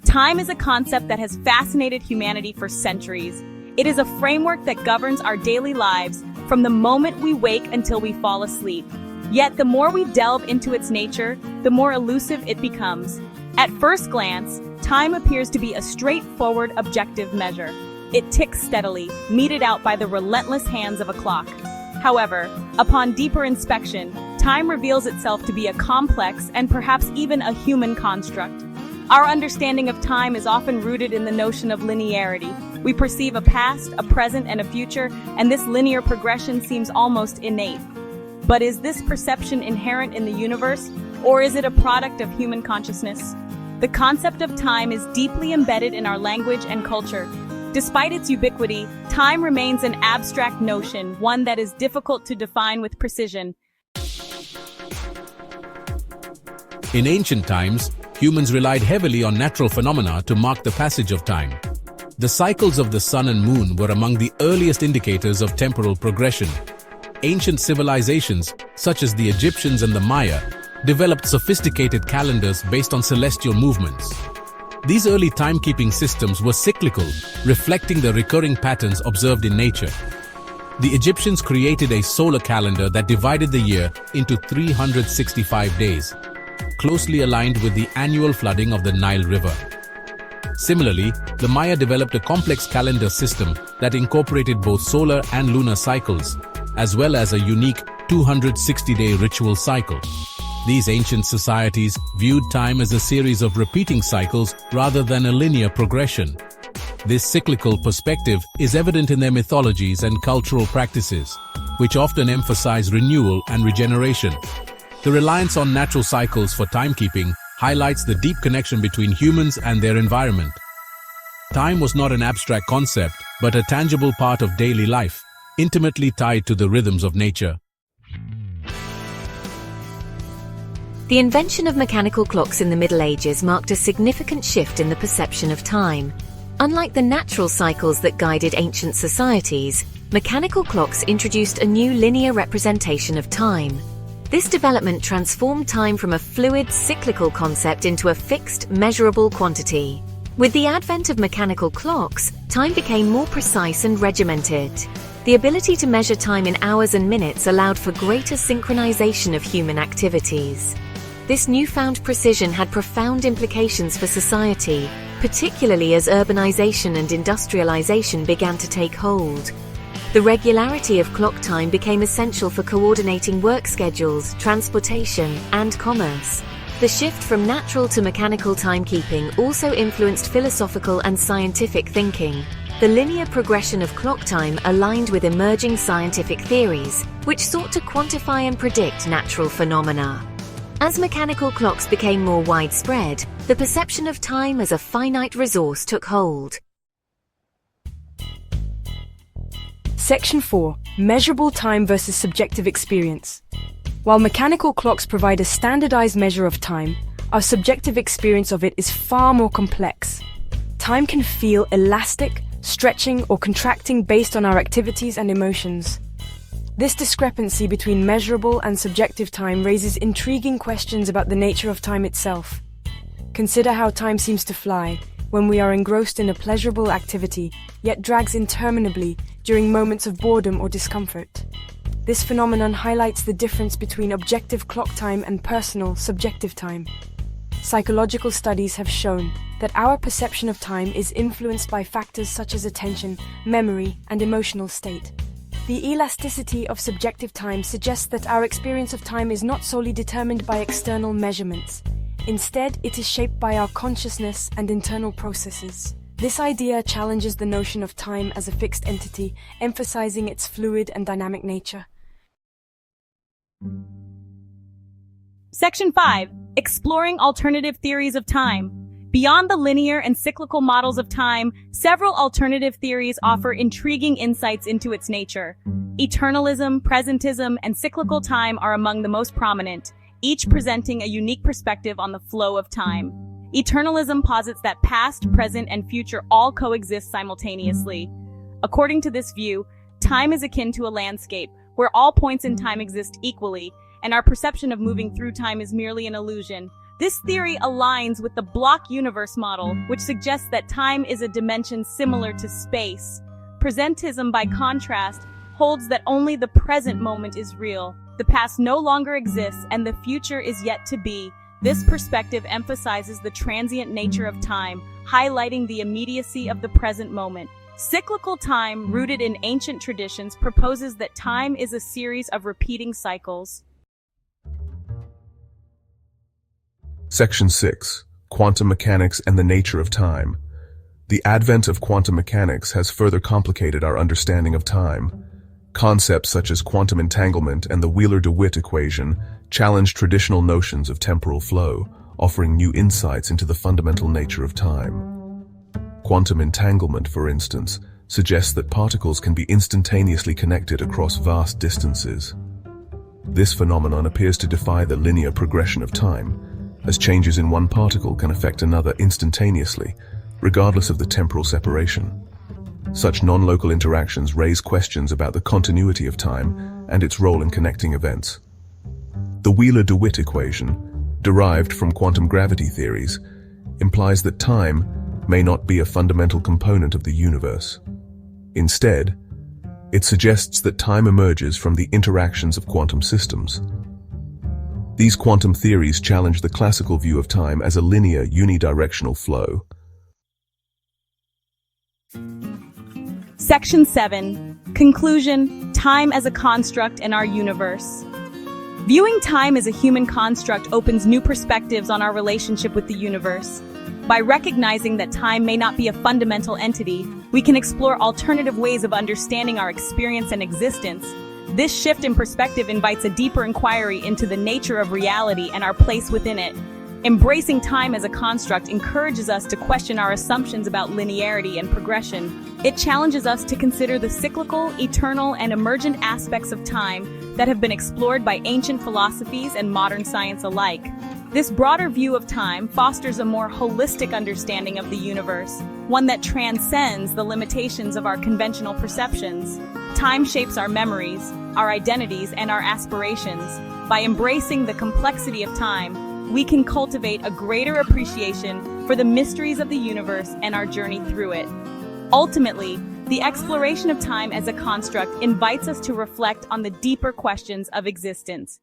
Time is a concept that has fascinated humanity for centuries. It is a framework that governs our daily lives from the moment we wake until we fall asleep. Yet the more we delve into its nature, the more elusive it becomes. At first glance, time appears to be a straightforward, objective measure. It ticks steadily, meted out by the relentless hands of a clock. However, upon deeper inspection, time reveals itself to be a complex and perhaps even a human construct. Our understanding of time is often rooted in the notion of linearity. We perceive a past, a present, and a future, and this linear progression seems almost innate. But is this perception inherent in the universe, or is it a product of human consciousness? The concept of time is deeply embedded in our language and culture. Despite its ubiquity, time remains an abstract notion, one that is difficult to define with precision. In ancient times, humans relied heavily on natural phenomena to mark the passage of time. The cycles of the sun and moon were among the earliest indicators of temporal progression. Ancient civilizations, such as the Egyptians and the Maya, developed sophisticated calendars based on celestial movements. These early timekeeping systems were cyclical, reflecting the recurring patterns observed in nature. The Egyptians created a solar calendar that divided the year into 365 days, closely aligned with the annual flooding of the Nile River. Similarly, the Maya developed a complex calendar system that incorporated both solar and lunar cycles, as well as a unique 260-day ritual cycle. These ancient societies viewed time as a series of repeating cycles rather than a linear progression. This cyclical perspective is evident in their mythologies and cultural practices, which often emphasize renewal and regeneration. The reliance on natural cycles for timekeeping highlights the deep connection between humans and their environment. Time was not an abstract concept, but a tangible part of daily life, intimately tied to the rhythms of nature. The invention of mechanical clocks in the Middle Ages marked a significant shift in the perception of time. Unlike the natural cycles that guided ancient societies, mechanical clocks introduced a new linear representation of time. This development transformed time from a fluid, cyclical concept into a fixed, measurable quantity. With the advent of mechanical clocks, time became more precise and regimented. The ability to measure time in hours and minutes allowed for greater synchronization of human activities. This newfound precision had profound implications for society, particularly as urbanization and industrialization began to take hold. The regularity of clock time became essential for coordinating work schedules, transportation, and commerce. The shift from natural to mechanical timekeeping also influenced philosophical and scientific thinking. The linear progression of clock time aligned with emerging scientific theories, which sought to quantify and predict natural phenomena. As mechanical clocks became more widespread, the perception of time as a finite resource took hold. Section 4. Measurable time versus subjective experience. While mechanical clocks provide a standardized measure of time, our subjective experience of it is far more complex. Time can feel elastic, stretching, or contracting based on our activities and emotions. This discrepancy between measurable and subjective time raises intriguing questions about the nature of time itself. Consider how time seems to fly when we are engrossed in a pleasurable activity, yet drags interminably during moments of boredom or discomfort. This phenomenon highlights the difference between objective clock time and personal, subjective time. Psychological studies have shown that our perception of time is influenced by factors such as attention, memory, and emotional state. The elasticity of subjective time suggests that our experience of time is not solely determined by external measurements. Instead, it is shaped by our consciousness and internal processes. This idea challenges the notion of time as a fixed entity, emphasizing its fluid and dynamic nature. Section 5. Exploring alternative theories of time. Beyond the linear and cyclical models of time, several alternative theories offer intriguing insights into its nature. Eternalism, presentism, and cyclical time are among the most prominent, each presenting a unique perspective on the flow of time. Eternalism posits that past, present, and future all coexist simultaneously. According to this view, time is akin to a landscape, where all points in time exist equally, and our perception of moving through time is merely an illusion. This theory aligns with the block universe model, which suggests that time is a dimension similar to space. Presentism, by contrast, holds that only the present moment is real. The past no longer exists and the future is yet to be. This perspective emphasizes the transient nature of time, highlighting the immediacy of the present moment. Cyclical time, rooted in ancient traditions, proposes that time is a series of repeating cycles. Section 6. Quantum Mechanics and the Nature of Time. The advent of quantum mechanics has further complicated our understanding of time. Concepts such as quantum entanglement and the Wheeler-DeWitt equation challenge traditional notions of temporal flow, offering new insights into the fundamental nature of time. Quantum entanglement, for instance, suggests that particles can be instantaneously connected across vast distances. This phenomenon appears to defy the linear progression of time, as changes in one particle can affect another instantaneously, regardless of the temporal separation. Such non-local interactions raise questions about the continuity of time and its role in connecting events. The Wheeler-DeWitt equation, derived from quantum gravity theories, implies that time may not be a fundamental component of the universe. Instead, it suggests that time emerges from the interactions of quantum systems. These quantum theories challenge the classical view of time as a linear, unidirectional flow. Section 7. Conclusion: Time as a construct in our universe. Viewing time as a human construct opens new perspectives on our relationship with the universe. By recognizing that time may not be a fundamental entity, we can explore alternative ways of understanding our experience and existence. This shift in perspective invites a deeper inquiry into the nature of reality and our place within it. Embracing time as a construct encourages us to question our assumptions about linearity and progression. It challenges us to consider the cyclical, eternal, and emergent aspects of time that have been explored by ancient philosophies and modern science alike. This broader view of time fosters a more holistic understanding of the universe, one that transcends the limitations of our conventional perceptions. Time shapes our memories, our identities, and our aspirations. By embracing the complexity of time, we can cultivate a greater appreciation for the mysteries of the universe and our journey through it. Ultimately, the exploration of time as a construct invites us to reflect on the deeper questions of existence.